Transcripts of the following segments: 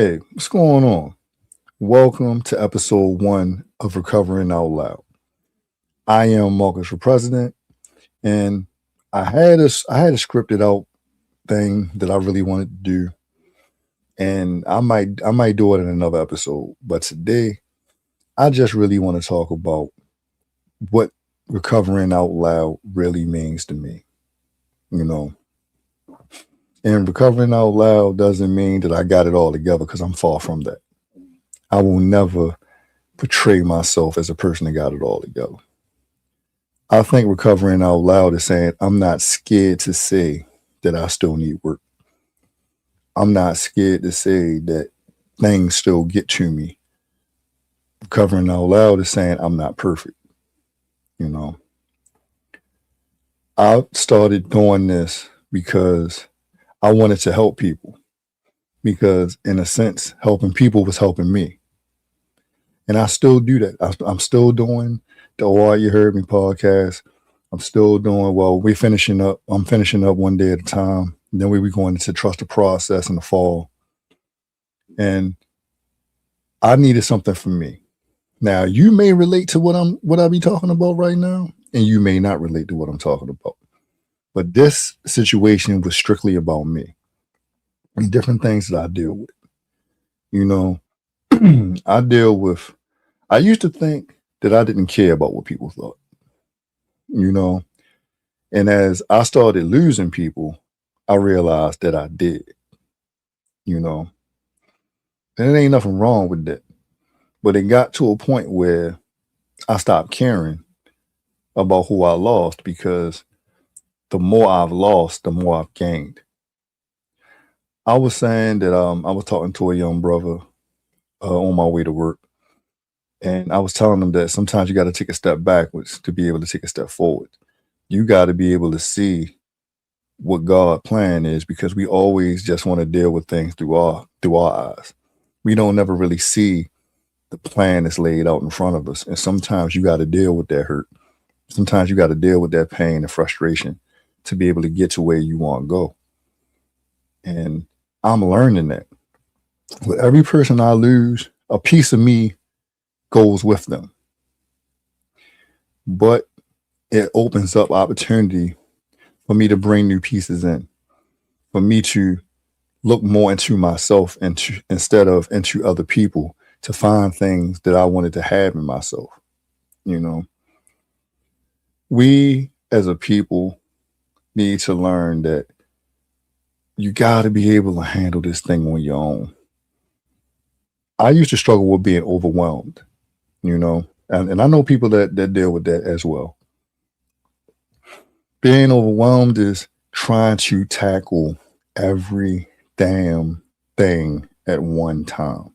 Hey, what's going on? Welcome to episode 1 of Recovering Out Loud. I am Marcus for president, and I had a scripted out thing that I really wanted to do, and I might do it in another episode. But today, I just really want to talk about what recovering out loud really means to me. You know, and recovering out loud doesn't mean that I got it all together because I'm far from that. I will never portray myself as a person that got it all together. I think recovering out loud is saying I'm not scared to say that I still need work. I'm not scared to say that things still get to me. Recovering out loud is saying I'm not perfect. You know, I started doing this because I wanted to help people. Because in a sense, helping people was helping me, and I still do that. I'm still doing the "All You Heard Me" podcast. I'm still doing well. We're finishing up. I'm finishing up one day at a time. Then we be going into trust the process in the fall, and I needed something for me. Now you may relate to what I be talking about right now, and you may not relate to what I'm talking about. But this situation was strictly about me and different things that I deal with. You know, I deal with. I used to think that I didn't care about what people thought. You know, and as I started losing people, I realized that I did. You know, and there ain't nothing wrong with that. But it got to a point where I stopped caring about who I lost because the more I've lost, the more I've gained. I was saying that I was talking to a young brother on my way to work, and I was telling him that sometimes you got to take a step backwards to be able to take a step forward. You got to be able to see what God's plan is because we always just want to deal with things through our eyes. We don't never really see the plan that's laid out in front of us. And sometimes you got to deal with that hurt. Sometimes you got to deal with that pain and frustration to be able to get to where you want to go. And I'm learning that with every person I lose, a piece of me goes with them. But it opens up opportunity for me to bring new pieces in, for me to look more into myself instead of into other people to find things that I wanted to have in myself. You know, we as a people need to learn that you got to be able to handle this thing on your own. I used to struggle with being overwhelmed, and I know people that deal with that as well. Being overwhelmed is trying to tackle every damn thing at one time,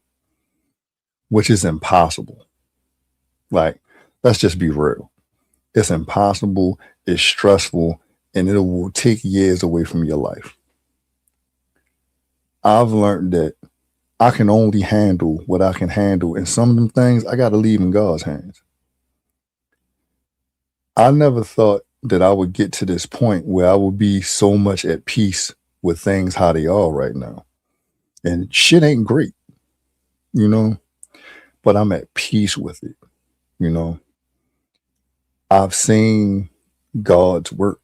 which is impossible. Like, let's just be real. It's impossible, it's stressful, and it will take years away from your life. I've learned that I can only handle what I can handle, and some of them things I got to leave in God's hands. I never thought that I would get to this point where I would be so much at peace with things how they are right now. And shit ain't great, you know, but I'm at peace with it, you know. I've seen God's work.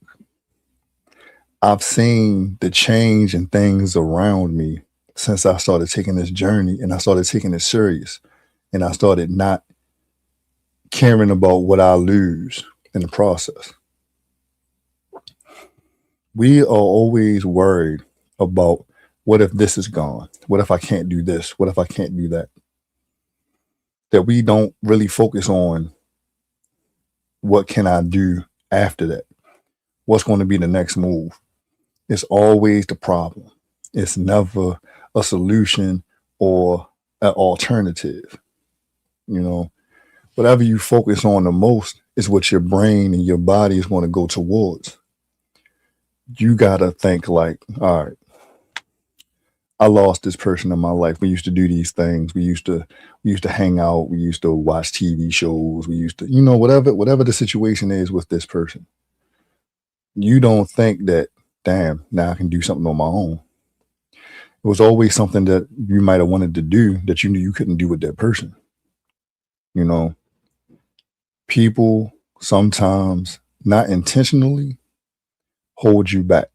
I've seen the change in things around me since I started taking this journey and I started taking it serious and I started not caring about what I lose in the process. We are always worried about what if this is gone? What if I can't do this? What if I can't do that? That we don't really focus on what can I do after that? What's going to be the next move? It's always the problem. It's never a solution or an alternative. You know, whatever you focus on the most is what your brain and your body is going to go towards. You got to think like, all right, I lost this person in my life. We used to do these things. We used to hang out. We used to watch TV shows. We used to, whatever the situation is with this person. You don't think that, damn, now I can do something on my own. It was always something that you might have wanted to do that you knew you couldn't do with that person. You know, people sometimes not intentionally hold you back.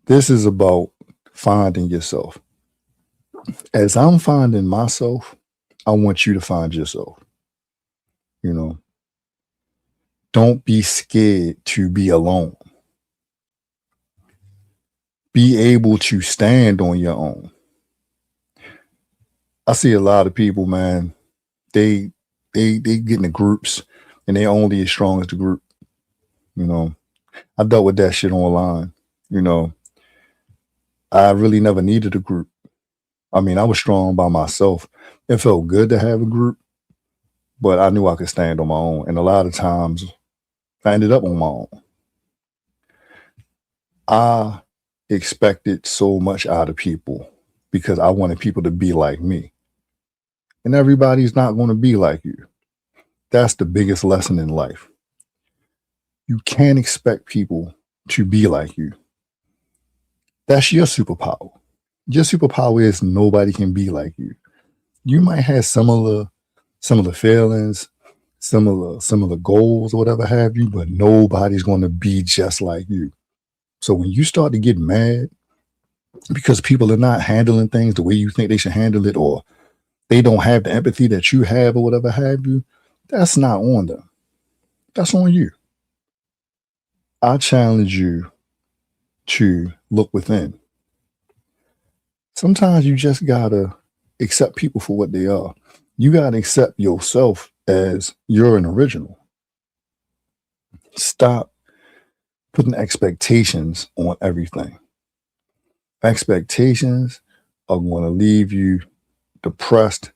This is about finding yourself. As I'm finding myself, I want you to find yourself. You know, don't be scared to be alone. Be able to stand on your own. I see a lot of people, man, they get into groups and they only as strong as the group. You know, I dealt with that shit online. You know, I really never needed a group. I mean, I was strong by myself. It felt good to have a group, but I knew I could stand on my own. And a lot of times I ended up on my own. I expected so much out of people because I wanted people to be like me. And everybody's not going to be like you. That's the biggest lesson in life. You can't expect people to be like you. That's your superpower. Your superpower is nobody can be like you. You might have similar feelings, similar goals or whatever have you, but nobody's going to be just like you. So when you start to get mad because people are not handling things the way you think they should handle it, or they don't have the empathy that you have or whatever have you, that's not on them. That's on you. I challenge you to look within. Sometimes you just gotta accept people for what they are. You gotta accept yourself as you're an original. Stop putting expectations on everything. Expectations are going to leave you depressed,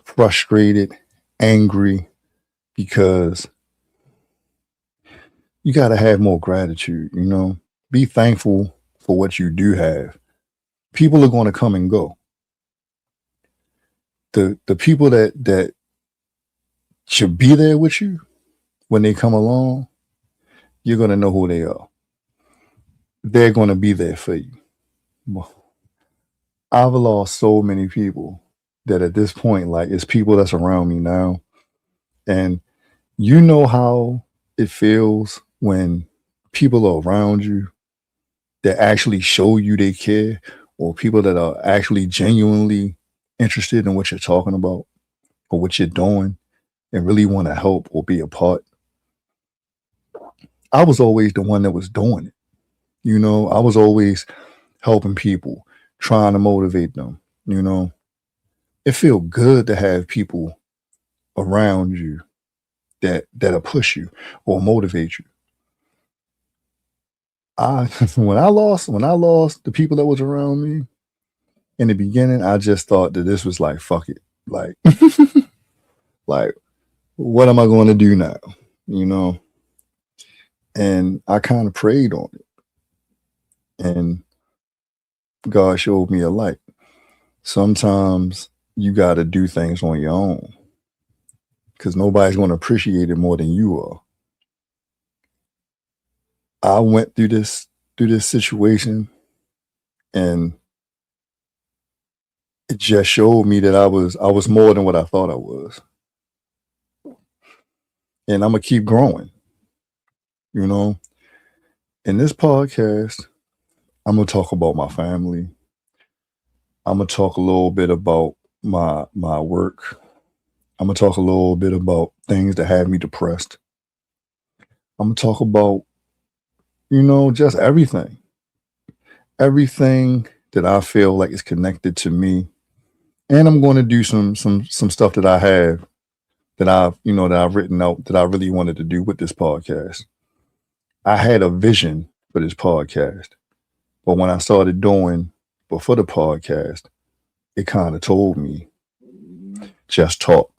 frustrated, angry, because you got to have more gratitude. You know, be thankful for what you do have. People are going to come and go. The people that should be there with you when they come along, you're going to know who they are. They're going to be there for you. I've lost so many people that at this point, like, it's people that's around me now. And you know how it feels when people are around you that actually show you they care, or people that are actually genuinely interested in what you're talking about or what you're doing and really want to help or be a part. I was always the one that was doing it. You know, I was always helping people, trying to motivate them. You know, it feels good to have people around you that'll push you or motivate you. I when I lost the people that was around me in the beginning, I just thought that this was like, fuck it. Like like, what am I going to do now? You know? And I kind of prayed on it. And God showed me a light. Sometimes you got to do things on your own because nobody's going to appreciate it more than you are. I went through this situation, and it just showed me that I was more than what I thought I was. And I'm gonna keep growing. You know, in this podcast, I'm gonna talk about my family. I'm gonna talk a little bit about my work. I'm gonna talk a little bit about things that have me depressed. I'm gonna talk about, you know, just everything that I feel like is connected to me. And I'm going to do some stuff that I have that I've written out that I really wanted to do with this podcast. I had a vision for this podcast, but when I started doing before the podcast, it kind of told me, just talk,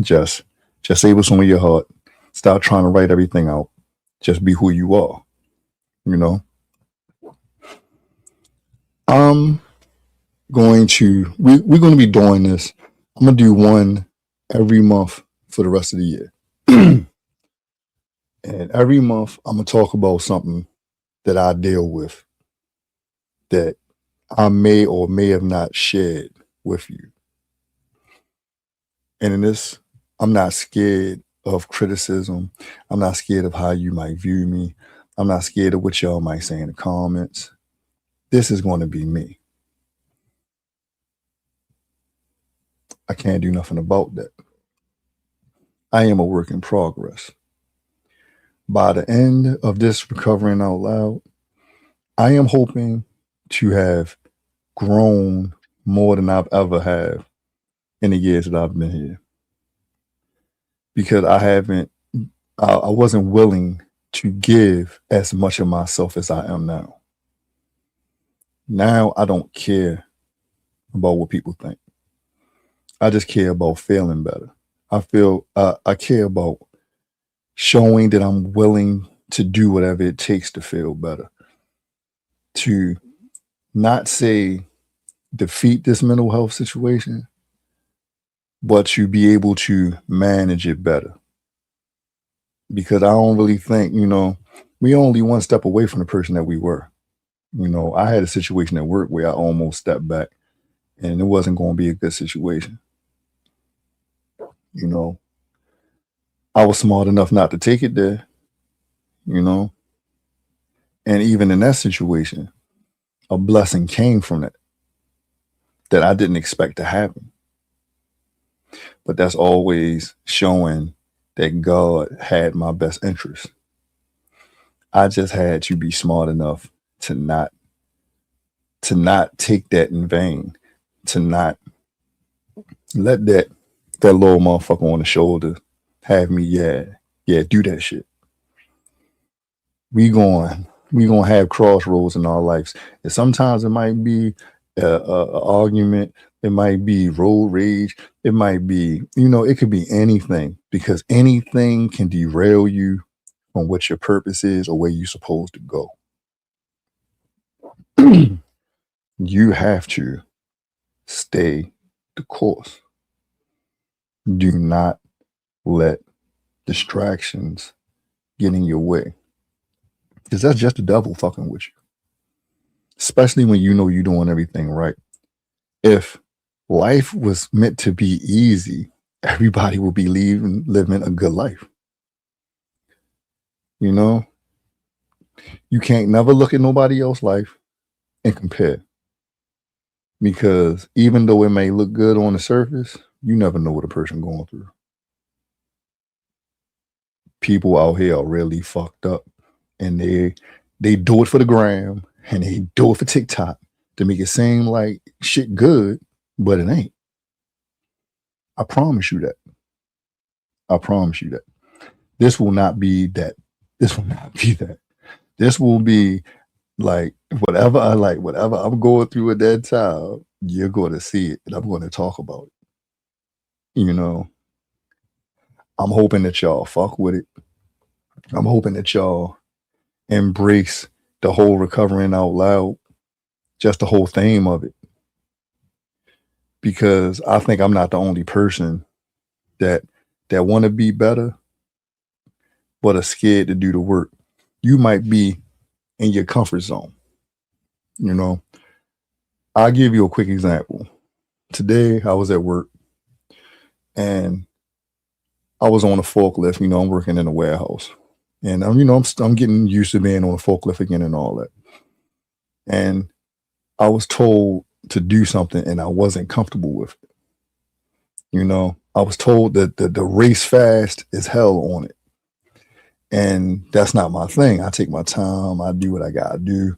just say what's on your heart. Stop trying to write everything out. Just be who you are. You know, I'm we're going to be doing this. I'm gonna do one every month for the rest of the year. And every month I'm gonna talk about something that I deal with. that I may or may have not shared with you. And in this, I'm not scared of criticism. I'm not scared of how you might view me. I'm not scared of what y'all might say in the comments. This is going to be me. I can't do nothing about that. I am a work in progress. By the end of this recovering out loud, I am hoping to have grown more than I've ever have in the years that I've been here. Because I wasn't willing to give as much of myself as I am now. Now I don't care about what people think. I just care about feeling better. I care about showing that I'm willing to do whatever it takes to feel better. To not say defeat this mental health situation, but to be able to manage it better. Because I don't really think, we only one step away from the person that we were. I had a situation at work where I almost stepped back and it wasn't going to be a good situation. I was smart enough not to take it there, and even in that situation, a blessing came from that I didn't expect to happen. But that's always showing that God had my best interest. I just had to be smart enough to not take that in vain, to not let that little motherfucker on the shoulder have me, do that shit. We going to have crossroads in our lives. And sometimes it might be a argument. It might be road rage. It might be, it could be anything, because anything can derail you from what your purpose is or where you're supposed to go. You have to stay the course. Do not let distractions get in your way, because that's just the devil fucking with you, especially when you're doing everything right. If life was meant to be easy, everybody would be living a good life. You can't never look at nobody else's life and compare, because even though it may look good on the surface, you never know what a person going through. People out here are really fucked up, and they do it for the gram and they do it for TikTok to make it seem like shit good, but it ain't. I promise you that. I promise you that. This will not be that. This will not be that. This will be like whatever I'm going through at that time, you're going to see it and I'm going to talk about it. I'm hoping that y'all fuck with it. I'm hoping that y'all embrace the whole recovering out loud, just the whole theme of it. Because I think I'm not the only person that want to be better, but are scared to do the work. You might be in your comfort zone. I'll give you a quick example. Today I was at work and I was on a forklift. I'm working in a warehouse, and I'm getting used to being on a forklift again and all that. And I was told to do something and I wasn't comfortable with it. I was told that the race fast is hell on it. And that's not my thing. I take my time. I do what I got to do.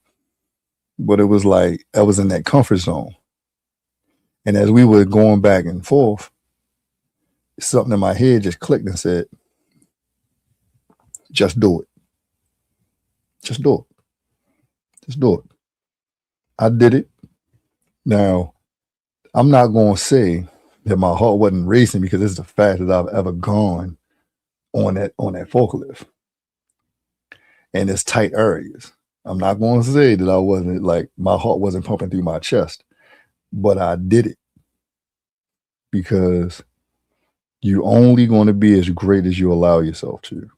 But it was like I was in that comfort zone. And as we were going back and forth, something in my head just clicked and said, just do it. Just do it. Just do it. I did it. Now, I'm not going to say that my heart wasn't racing, because it's the fastest I've ever gone on that forklift. And it's tight areas. I'm not going to say that I wasn't, like, my heart wasn't pumping through my chest, but I did it, because you're only going to be as great as you allow yourself to.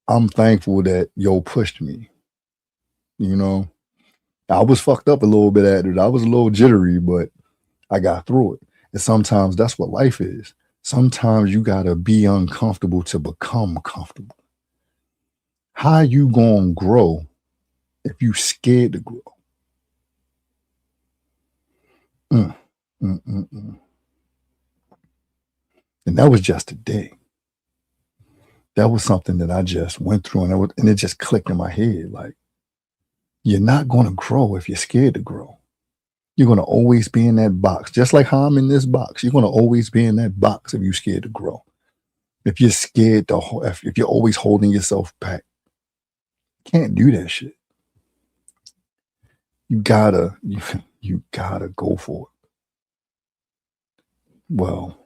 I'm thankful that yo pushed me. You know, I was fucked up a little bit at it. I was a little jittery, but I got through it. And sometimes that's what life is. Sometimes you got to be uncomfortable to become comfortable. How you going to grow if you scared to grow? Mm, mm, mm, mm. And that was just today. That was something that I just went through, and it just clicked in my head. Like, you're not going to grow if you're scared to grow. You're going to always be in that box. Just like how I'm in this box. You're going to always be in that box if you're scared to grow. If you're scared to, if you're always holding yourself back, you can't do that shit. You gotta go for it. Well,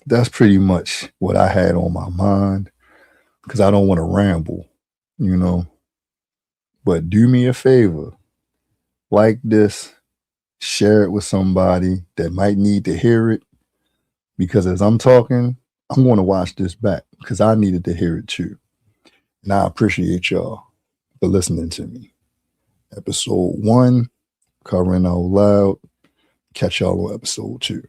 that's pretty much what I had on my mind, because I don't want to ramble, you know. But do me a favor, like this, share it with somebody that might need to hear it, because as I'm talking, I'm going to watch this back because I needed to hear it too. And I appreciate y'all for listening to me. Episode 1, covering out loud. Catch y'all on episode 2.